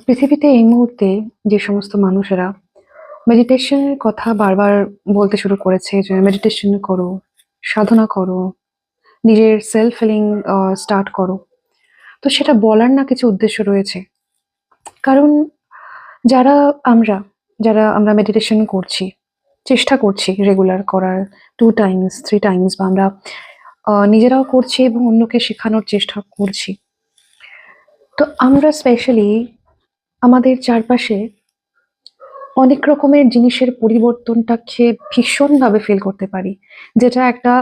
পৃথিবীতে এই মুহূর্তে যে সমস্ত মানুষেরা মেডিটেশনের কথা বারবার বলতে শুরু করেছে যে মেডিটেশন করো, সাধনা করো, নিজের সেলফ হিলিং স্টার্ট করো। তো সেটা বলার না কিছু উদ্দেশ্য রয়েছে। কারণ যারা আমরা যারা আমরা মেডিটেশন করছি, চেষ্টা করছি রেগুলার করার 2 টাইমস, 3 টাইমস বা আমরা নিজেরাও করছি এবং অন্যকে শেখানোর চেষ্টা করছি। তো আমরা স্পেশালি আমাদের চারপাশে অনেক রকমের জিনিসের পরিবর্তনটাকে ভীষণভাবে ফিল করতে পারি। যেটা একটা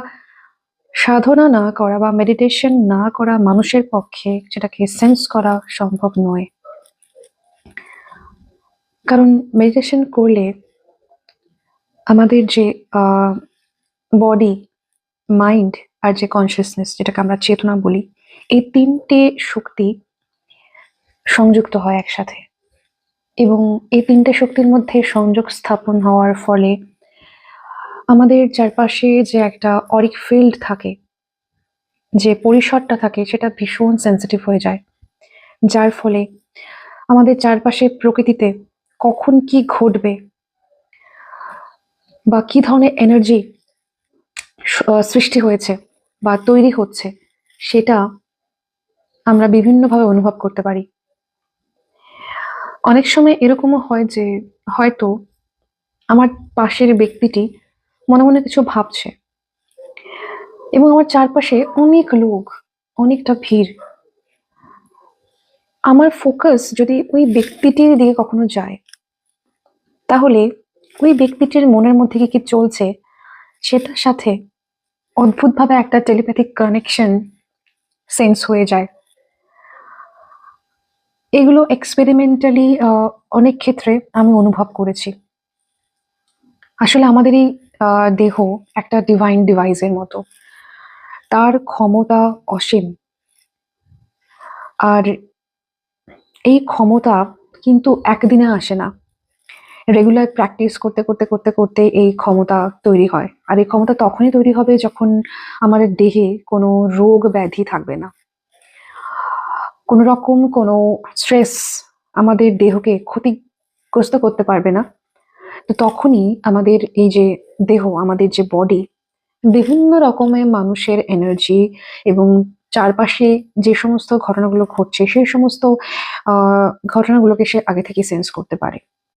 সাধনা না করা বা মেডিটেশন না করা মানুষের পক্ষে সেটাকে সেন্স করা সম্ভব নয়। কারণ মেডিটেশন করলে আমাদের যে বডি, মাইন্ড আর যে কনসিয়াসনেস যেটাকে আমরা চেতনা বলি, এই ৩টে শক্তি সংযুক্ত হয় একসাথে। এবং এই ৩টে শক্তির মধ্যে সংযোগ স্থাপন হওয়ার ফলে আমাদের চারপাশে যে একটা অরিক ফিল্ড থাকে, যে পরিসরটা থাকে সেটা ভীষণ সেন্সিটিভ হয়ে যায়। যার ফলে আমাদের চারপাশে প্রকৃতিতে কখন কি ঘটবে বা কি ধরনের এনার্জি সৃষ্টি হয়েছে বা তৈরি হচ্ছে সেটা আমরা বিভিন্নভাবে অনুভব করতে পারি। অনেক সময় এরকমও হয় যে হয়তো আমার পাশের ব্যক্তিটি মনে মনে কিছু ভাবছে এবং আমার চারপাশে অনেক লোক, অনেকটা ভিড়। আমার ফোকাস যদি ওই ব্যক্তিটির দিকে কখনো যায়, তাহলে ওই ব্যক্তিটির মনের মধ্যে কি কি চলছে সেটার সাথে অদ্ভুতভাবে একটা টেলিপ্যাথিক কানেকশন সেন্স হয়ে যায়। এগুলো এক্সপেরিমেন্টালি অনেক ক্ষেত্রে আমি অনুভব করেছি। আসলে আমাদের এই দেহ একটা ডিভাইন ডিভাইসের মতো, তার ক্ষমতা অসীম। আর এই ক্ষমতা কিন্তু একদিনে আসে না, রেগুলার প্র্যাকটিস করতে করতে করতে করতে এই ক্ষমতা তৈরি হয়। আর এই ক্ষমতা তখনই তৈরি হবে যখন আমাদের দেহে কোনো রোগ ব্যাধি থাকবে না, কোনো রকম কোনো স্ট্রেস আমাদের দেহকে ক্ষতিগ্রস্ত করতে পারবে না। তো তখনই আমাদের এই যে দেহ, আমাদের যে বডি, বিভিন্ন রকমের মানুষের এনার্জি এবং চারপাশে যে সমস্ত ঘটনাগুলো ঘটছে সেই সমস্ত ঘটনাগুলোকে সে আগে থেকে সেন্স করতে পারে।